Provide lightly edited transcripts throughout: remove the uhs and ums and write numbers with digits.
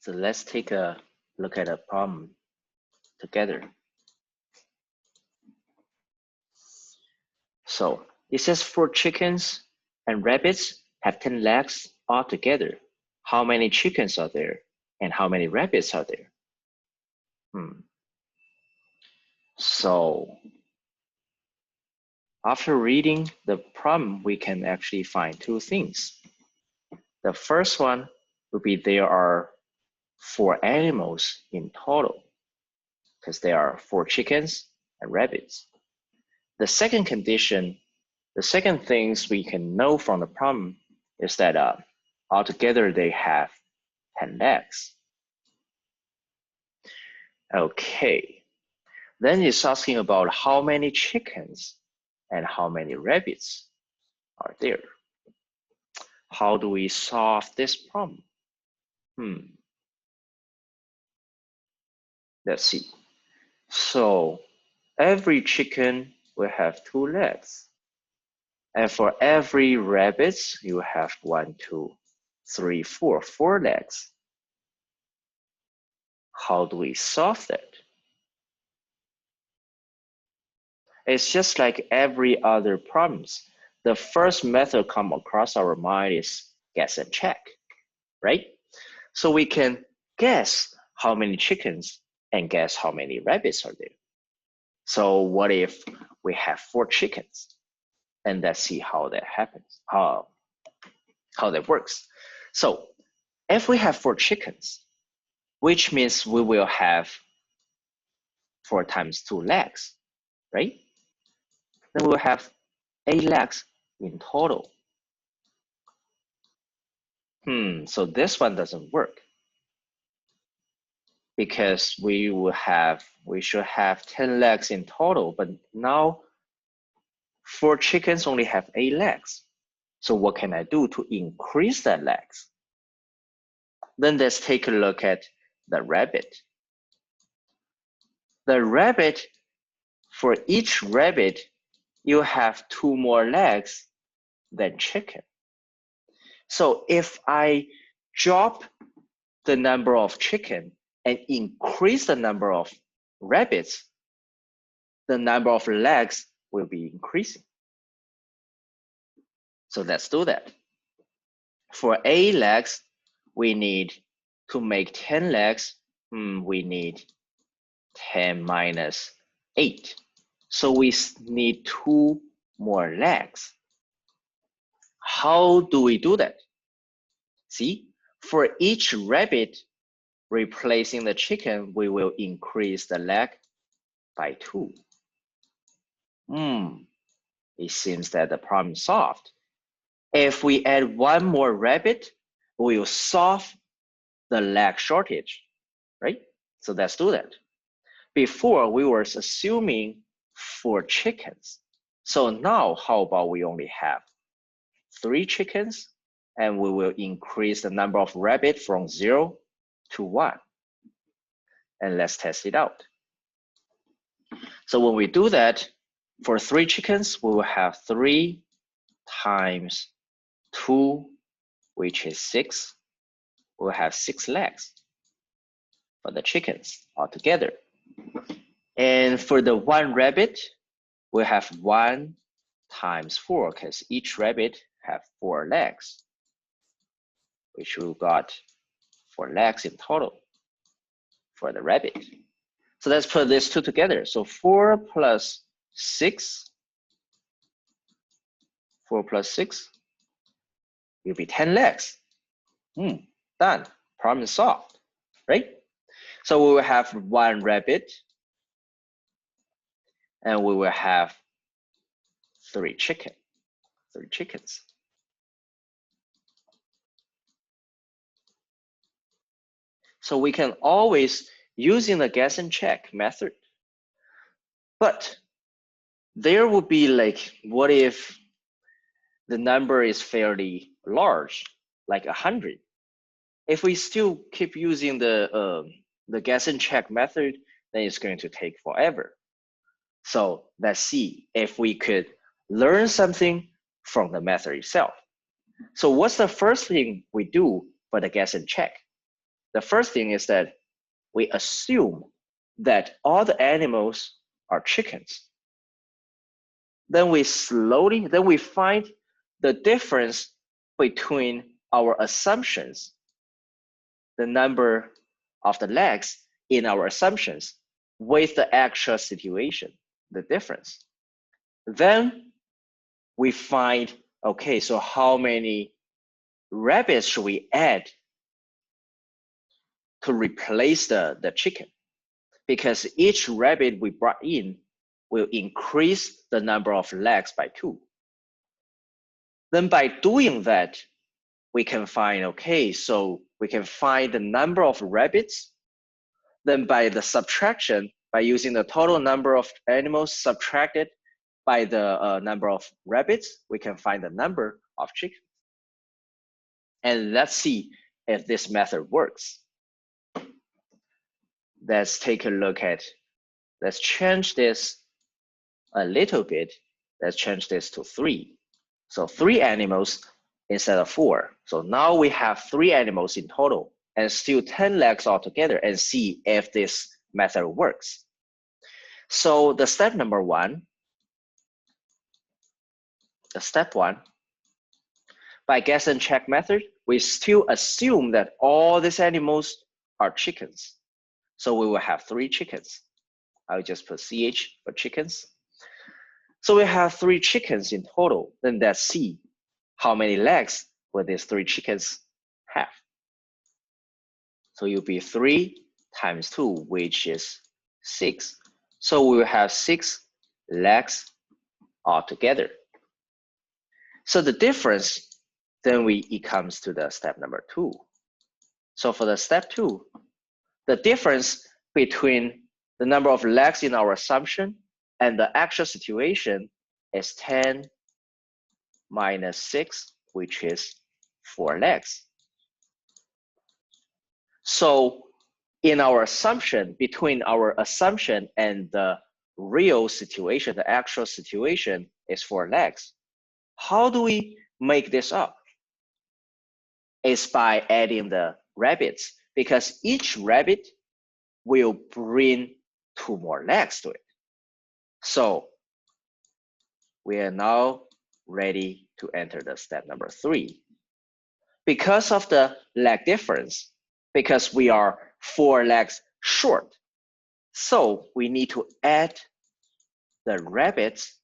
So let's take a look at a problem together. So it says 4 chickens and rabbits have 10 legs altogether. How many chickens are there and how many rabbits are there? So after reading the problem, we can actually find 2 things. The first one would be there are 4 animals in total, because there are 4 chickens and rabbits. The second condition, the second things we can know from the problem is that altogether they have 10 legs. Okay, then it's asking about how many chickens and how many rabbits are there. How do we solve this problem? Let's see. So every chicken will have 2 legs. And for every rabbit, you have 1, 2, 3, 4, 4 legs. How do we solve that? It's just like every other problems. The first method come across our mind is guess and check, right? So we can guess how many chickens and guess how many rabbits are there. So what if we have 4 chickens? And let's see how that happens, how that works. So if we have 4 chickens, which means we will have 4 times 2 legs, right? Then we'll have 8 legs in total. So this one doesn't work, because we should have 10 legs in total, but now 4 chickens only have 8 legs. So what can I do to increase that legs? Then let's take a look at the rabbit. The rabbit, for each rabbit, you have 2 more legs than chicken. So if I drop the number of chicken and increase the number of rabbits, the number of legs will be increasing. So let's do that. For 8 legs, we need to make 10 legs. We need 10 minus 8. So we need 2 more legs. How do we do that? See, for each rabbit replacing the chicken, we will increase the leg by 2. It seems that the problem is solved. If we add 1 more rabbit, we will solve the leg shortage, right? So let's do that. Before, we were assuming 4 chickens. So now, how about we only have 3 chickens, and we will increase the number of rabbits from 0 to 1. And let's test it out. So when we do that, for 3 chickens, we will have 3 times 2, which is 6. We'll have 6 legs for the chickens altogether. And for the 1 rabbit, we have 1 times 4, because each rabbit have 4 legs, which we got 4 legs in total for the rabbit. So let's put these 2 together. So 4 plus 6, 4 plus 6 will be 10 legs. Done. Problem solved, right? So we will have 1 rabbit, and we will have 3 chickens. So we can always using the guess and check method. But there would be like, what if the number is fairly large, like 100? If we still keep using the guess and check method, then it's going to take forever. So let's see if we could learn something from the method itself. So what's the first thing we do for the guess and check? the first thing is that we assume that all the animals are chickens. Then we find the difference between our assumptions, the number of the legs in our assumptions with the actual situation, the difference. Then we find, okay, so how many rabbits should we add to replace the chicken? Because each rabbit we brought in will increase the number of legs by 2. Then by doing that, we can find, okay, so we can find the number of rabbits. Then by the subtraction, by using the total number of animals subtracted by the number of rabbits, we can find the number of chickens. And let's see if this method works. Let's take a look at, let's change this a little bit. Let's change this to 3. So 3 animals instead of 4. So now we have 3 animals in total and still 10 legs altogether, and see if this method works. So the step one, by guess and check method, we still assume that all these animals are chickens. So we will have 3 chickens. I'll just put CH for chickens. So we have 3 chickens in total. Then let's see how many legs will these 3 chickens have. So it will be 3 times 2, which is 6. So we will have 6 legs altogether. So the difference, then it comes to the step number 2. So for the step 2, the difference between the number of legs in our assumption and the actual situation is 10 minus 6, which is 4 legs. So in our assumption, between our assumption and the real situation, the actual situation is 4 legs. How do we make this up? It's by adding the rabbits, because each rabbit will bring 2 more legs to it. So we are now ready to enter the step number 3. Because of the leg difference, because we are 4 legs short, so we need to add the rabbits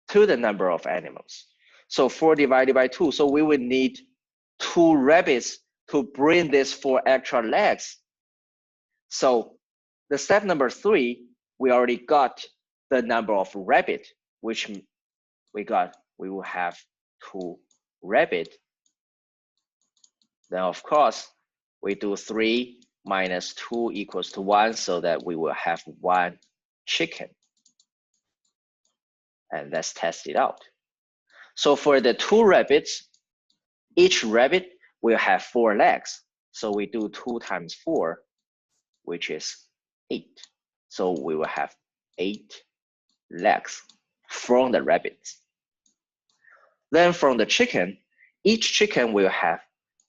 to the number of animals. So 4 divided by 2, so we will need 2 rabbits to bring these 4 extra legs. So the step number 3, we already got the number of rabbit, which we will have 2 rabbit. Then of course, we do 3 minus 2 equals to 1, so that we will have 1 chicken. And let's test it out. So for the 2 rabbits, each rabbit will have 4 legs. So we do 2 times 4, which is 8. So we will have 8 legs from the rabbits. Then from the chicken, each chicken will have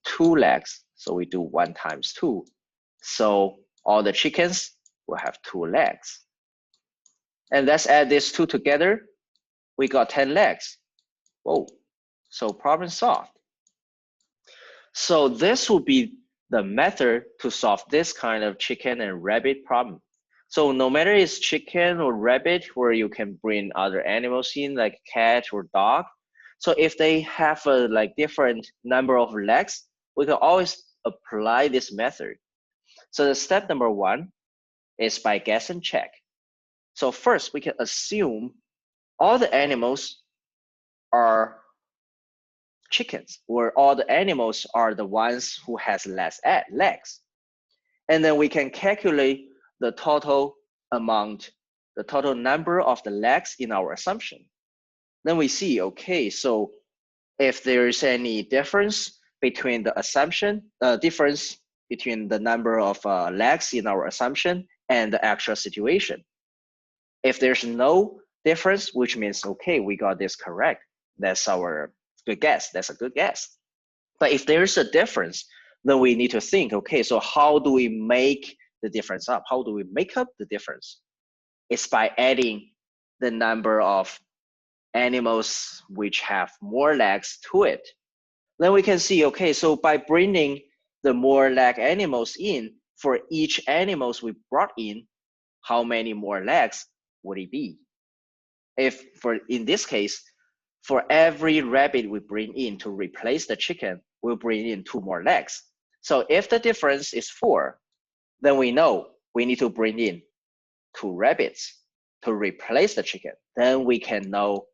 2 legs. So we do 1 times 2. So all the chickens will have 2 legs. And let's add these 2 together. We got 10 legs. Whoa, so problem solved. So this will be the method to solve this kind of chicken and rabbit problem. So no matter it's chicken or rabbit, where you can bring other animals in, like cat or dog. So if they have a different number of legs, we can always apply this method. So the step number 1 is by guess and check. So first, we can assume all the animals are chickens, or all the animals are the ones who has less legs. And then we can calculate the total amount, the total number of the legs in our assumption. Then we see, okay, so if there's any difference between the assumption, difference between the number of legs in our assumption and the actual situation. If there's no difference, which means, okay, we got this correct. That's our good guess. That's a good guess. But if there's a difference, then we need to think, okay, so how do we make the difference up? How do we make up the difference? It's by adding the number of animals which have more legs to it. Then we can see, okay, so by bringing the more leg animals in, for each animals we brought in, how many more legs would it be? If in this case, for every rabbit we bring in to replace the chicken, we'll bring in 2 more legs. So if the difference is 4, then we know we need to bring in 2 rabbits to replace the chicken. Then we can know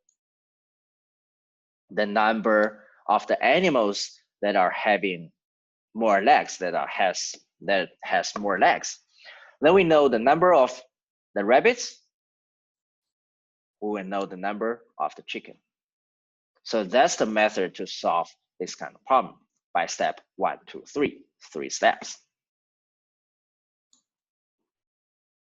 the number of the animals that are having more legs, that has more legs. Then we know the number of the rabbits. We will know the number of the chicken. So that's the method to solve this kind of problem by step 1, 2, 3, 3 steps.